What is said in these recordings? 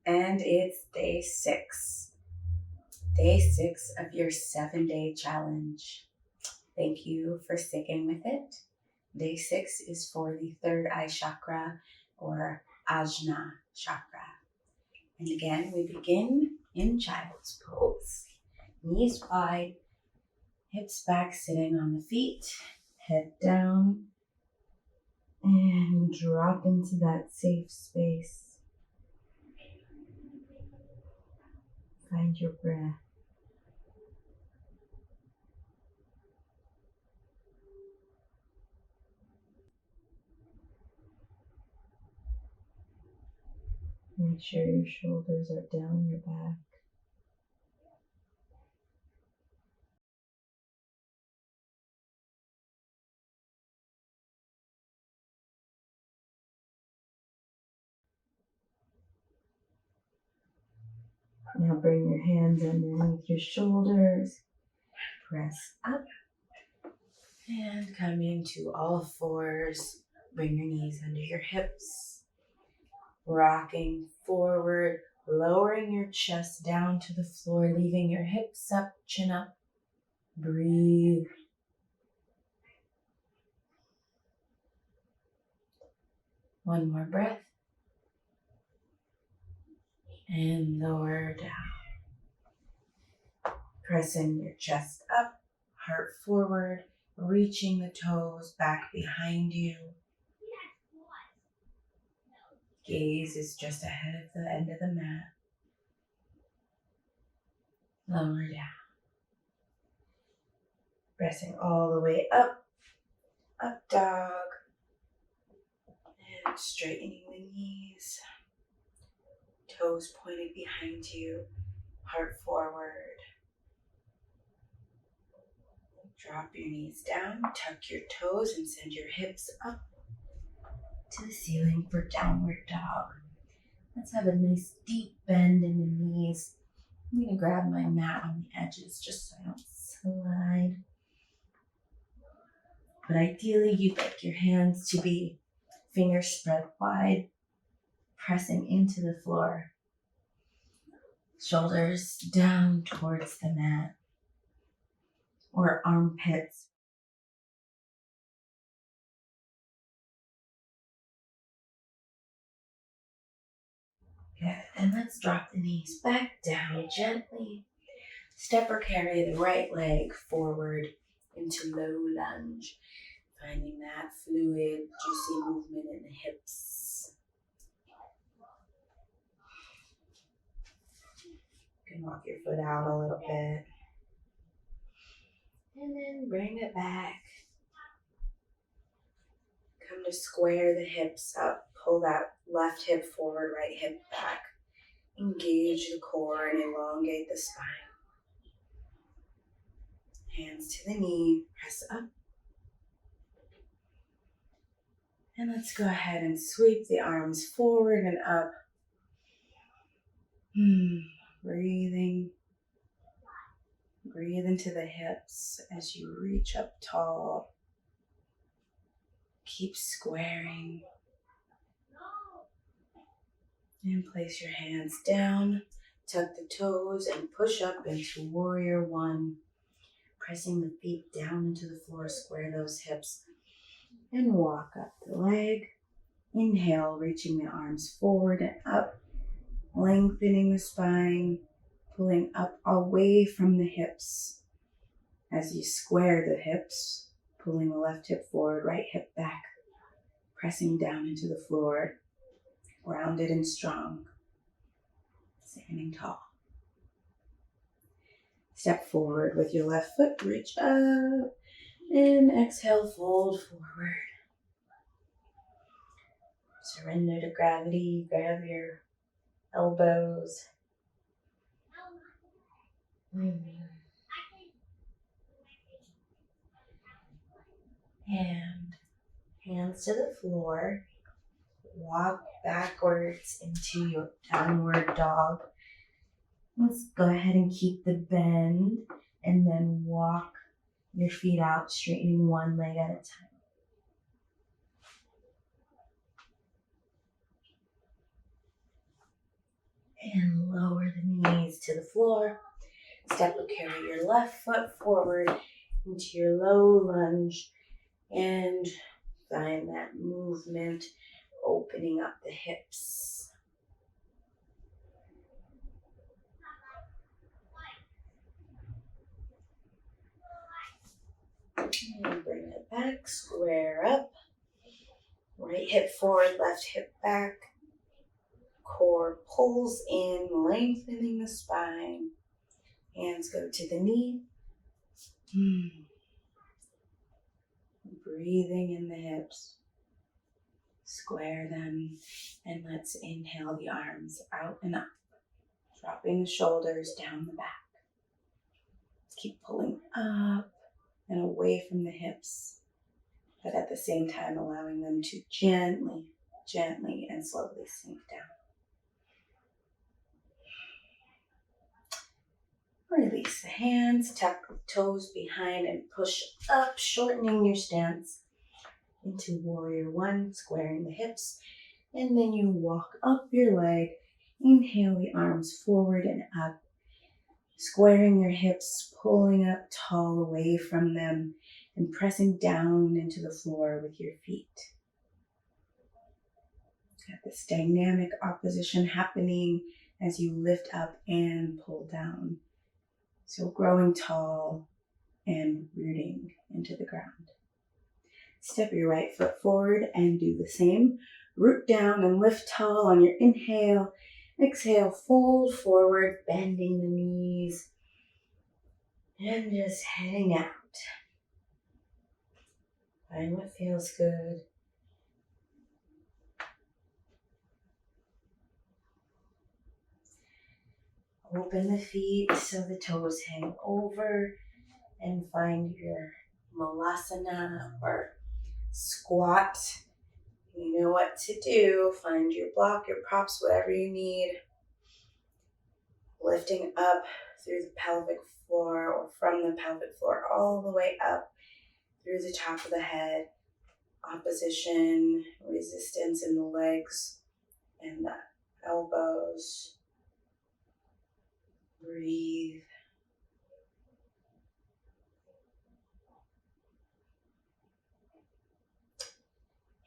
And it's day 6. Day 6 of your 7-day challenge. Thank you for sticking with it. Day 6 is for the third eye chakra or Ajna chakra. And again, we begin in child's pose. Knees wide, hips back, sitting on the feet, head down, and drop into that safe space. Find your breath. Make sure your shoulders are down your back. Now bring your hands underneath your shoulders. Press up. And come into all fours. Bring your knees under your hips. Rocking forward, lowering your chest down to the floor, leaving your hips up, chin up. Breathe. One more breath. And lower down. Pressing your chest up, heart forward, reaching the toes back behind you. Gaze is just ahead of the end of the mat. Lower down. Pressing all the way up, up dog. And straightening the knees. Toes pointed behind you, heart forward. Drop your knees down, tuck your toes, and send your hips up to the ceiling for downward dog. Let's have a nice deep bend in the knees. I'm going to grab my mat on the edges just so I don't slide. But ideally, you'd like your hands to be fingers spread wide, pressing into the floor. Shoulders down towards the mat or armpits. Good. And let's drop the knees back down gently. Step or carry the right leg forward into low lunge. Finding that fluid, juicy movement in the hips. You can walk your foot out a little bit. And then bring it back. Come to square the hips up. Pull that left hip forward, right hip back. Engage the core and elongate the spine. Hands to the knee, press up. And let's go ahead and sweep the arms forward and up. Breathing. Breathe into the hips as you reach up tall. Keep squaring. And place your hands down. Tuck the toes and push up into warrior one. Pressing the feet down into the floor, square those hips. And walk up the leg. Inhale, reaching the arms forward and up. Lengthening the spine. Pulling up away from the hips. As you square the hips, pulling the left hip forward, right hip back. Pressing down into the floor. Grounded and strong. Standing tall. Step forward with your left foot, reach up, and exhale, fold forward. Surrender to gravity, grab your elbows. And hands to the floor. Walk backwards into your downward dog. Let's go ahead and keep the bend and then walk your feet out, straightening one leg at a time. And lower the knees to the floor. Step or carry your left foot forward into your low lunge and find that movement opening up the hips. And bring it back, square up. Right hip forward, left hip back. Core pulls in, lengthening the spine. Hands go to the knee. Breathing in the hips. Square them. And let's inhale the arms out and up. Dropping the shoulders down the back. Keep pulling up and away from the hips, but at the same time allowing them to gently and slowly sink down. Release the hands, tuck the toes behind and push up, shortening your stance into warrior one, squaring the hips, and then you walk up your leg. Inhale the arms forward and up, squaring your hips, pulling up tall away from them, and pressing down into the floor with your feet. Got this dynamic opposition happening as you lift up and pull down. So growing tall and rooting into the ground. Step your right foot forward and do the same. Root down and lift tall on your inhale. Exhale, fold forward, bending the knees. And just heading out. Find what feels good. Open the feet so the toes hang over and find your malasana or squat. You know what to do. Find your block, your props, whatever you need. Lifting up through the pelvic floor or from the pelvic floor all the way up through the top of the head. Opposition, resistance in the legs and the elbows. Breathe.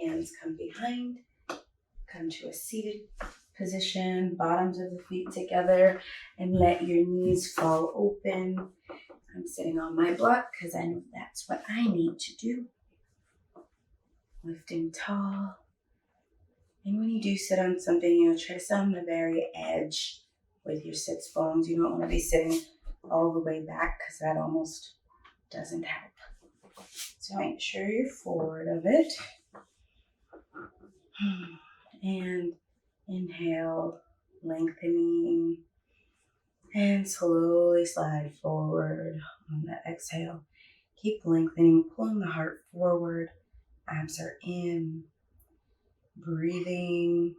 Hands come behind. Come to a seated position, bottoms of the feet together, and let your knees fall open. I'm sitting on my block because I know that's what I need to do. Lifting tall. And when you do sit on something, try to sit on the very edge with your sits bones. You don't want to be sitting all the way back because that almost doesn't help. So make sure you're forward of it. And inhale, lengthening, and slowly slide forward on the exhale. Keep lengthening, pulling the heart forward. Abs are in. Breathing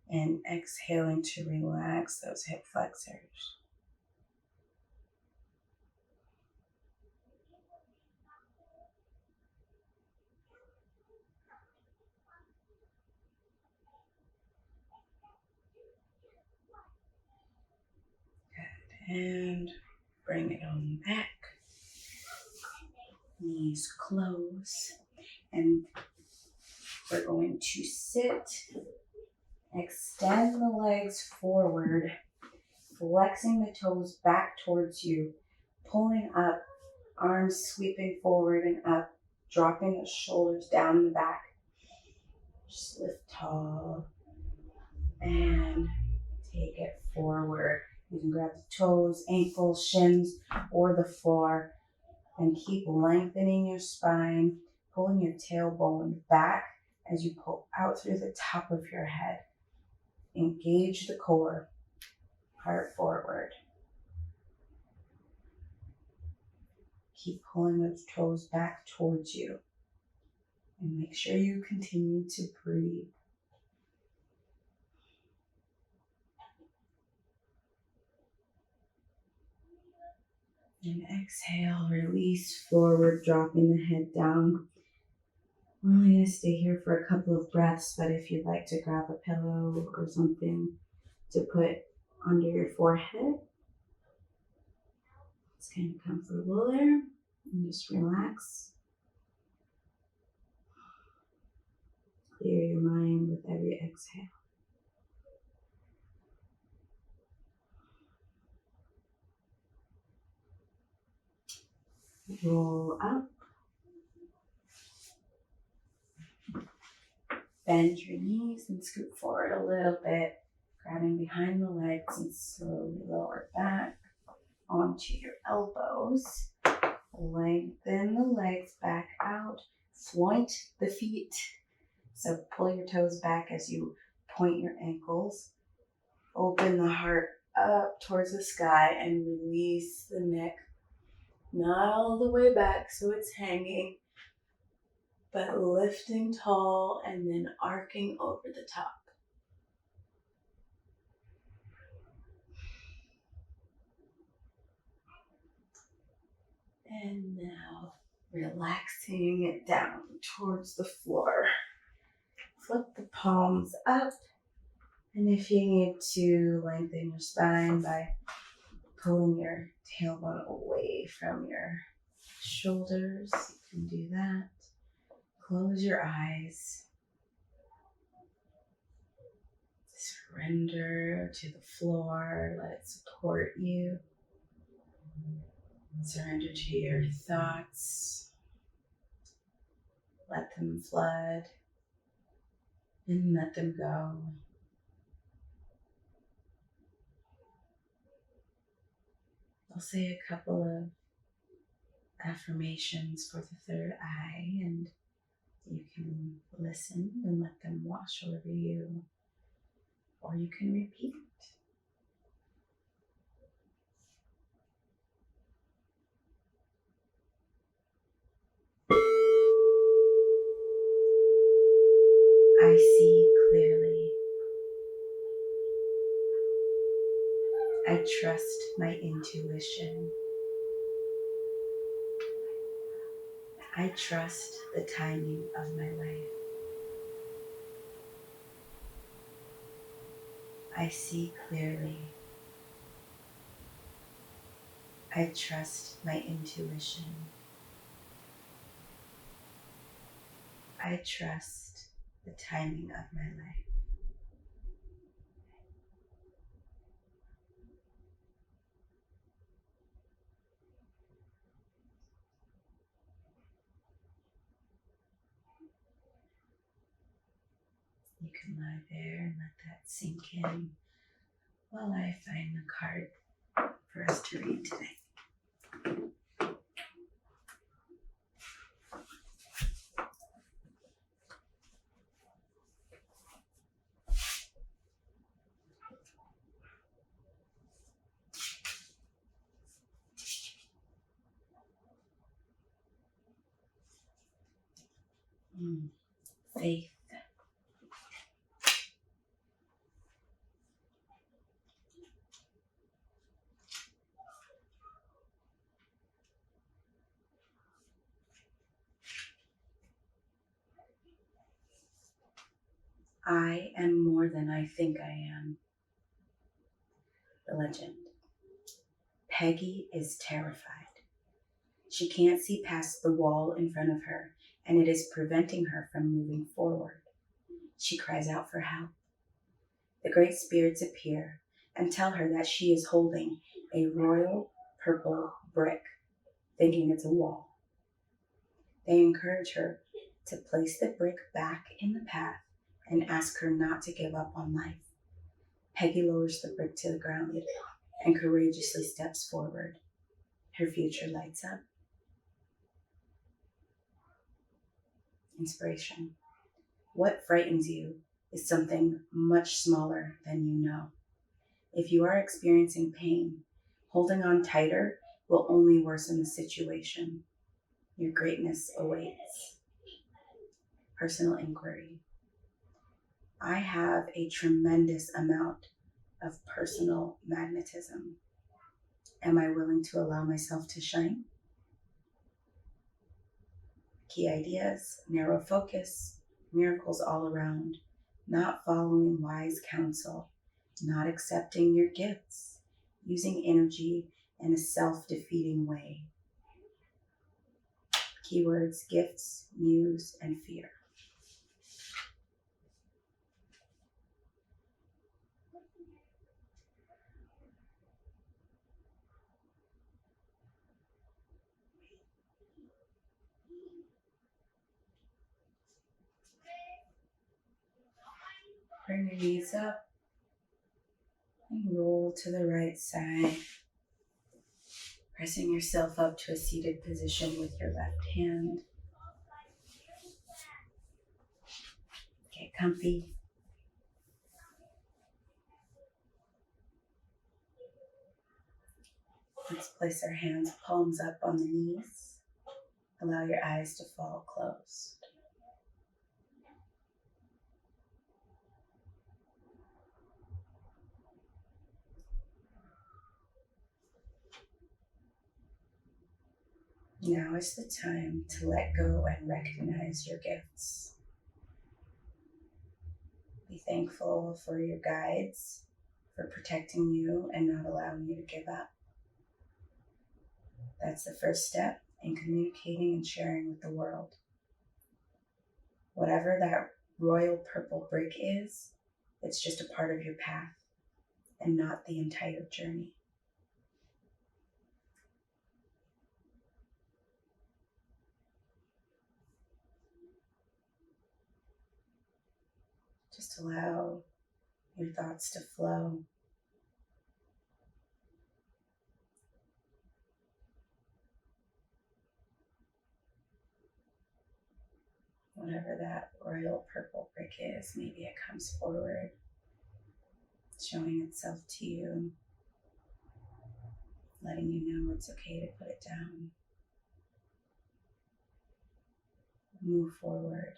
and exhaling to relax those hip flexors. And bring it on back. Knees close. And we're going to sit. Extend the legs forward. Flexing the toes back towards you. Pulling up. Arms sweeping forward and up. Dropping the shoulders down the back. Just lift tall. And take it forward. You can grab the toes, ankles, shins, or the floor. And keep lengthening your spine, pulling your tailbone back as you pull out through the top of your head. Engage the core, heart forward. Keep pulling those toes back towards you. And make sure you continue to breathe. And exhale, release forward, dropping the head down. We're only going to stay here for a couple of breaths, but if you'd like to grab a pillow or something to put under your forehead. It's kind of comfortable there. And just relax. Clear your mind with every exhale. Roll up. Bend your knees and scoot forward a little bit, grabbing behind the legs and slowly lower back onto your elbows. Lengthen the legs back out. Point the feet. So pull your toes back as you point your ankles. Open the heart up towards the sky and release the neck. Not all the way back so it's hanging, but lifting tall and then arcing over the top. And now relaxing it down towards the floor. Flip the palms up. And if you need to lengthen your spine by pulling your tailbone away from your shoulders, you can do that. Close your eyes. Surrender to the floor. Let it support you. Surrender to your thoughts. Let them flood and let them go. I'll say a couple of affirmations for the third eye, and you can listen and let them wash over you, or you can repeat. I see clearly. I trust my intuition. I trust the timing of my life. I see clearly. I trust my intuition. I trust the timing of my life. You can lie there and let that sink in while I find the card for us to read today. Faith. I am more than I think I am. The legend. Peggy is terrified. She can't see past the wall in front of her, and it is preventing her from moving forward. She cries out for help. The great spirits appear and tell her that she is holding a royal purple brick, thinking it's a wall. They encourage her to place the brick back in the path and ask her not to give up on life. Peggy lowers the brick to the ground and courageously steps forward. Her future lights up. Inspiration. What frightens you is something much smaller than you know. If you are experiencing pain, holding on tighter will only worsen the situation. Your greatness awaits. Personal inquiry. I have a tremendous amount of personal magnetism. Am I willing to allow myself to shine? Key ideas, narrow focus, miracles all around, not following wise counsel, not accepting your gifts, using energy in a self-defeating way. Keywords: gifts, muse, and fear. Bring your knees up and roll to the right side, pressing yourself up to a seated position with your left hand. Get comfy. Let's place our hands palms up on the knees. Allow your eyes to fall closed. Now is the time to let go and recognize your gifts. Be thankful for your guides, for protecting you and not allowing you to give up. That's the first step in communicating and sharing with the world. Whatever that royal purple brick is, it's just a part of your path and not the entire journey. Just allow your thoughts to flow. Whatever that royal purple brick is, maybe it comes forward, showing itself to you, letting you know it's okay to put it down. Move forward.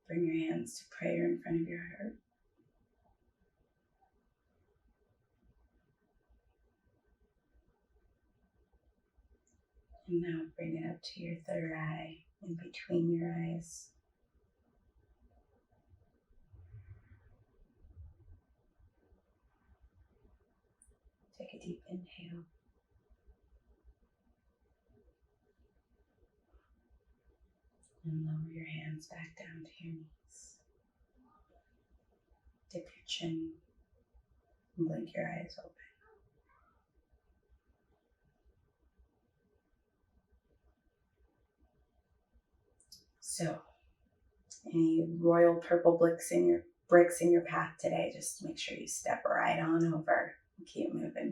Bring your hands to prayer in front of your heart. And now bring it up to your third eye, in between your eyes. Take a deep inhale. And lower your hands back down to your knees. Dip your chin and blink your eyes open. So, any royal purple bricks in your path today, just make sure you step right on over and keep moving.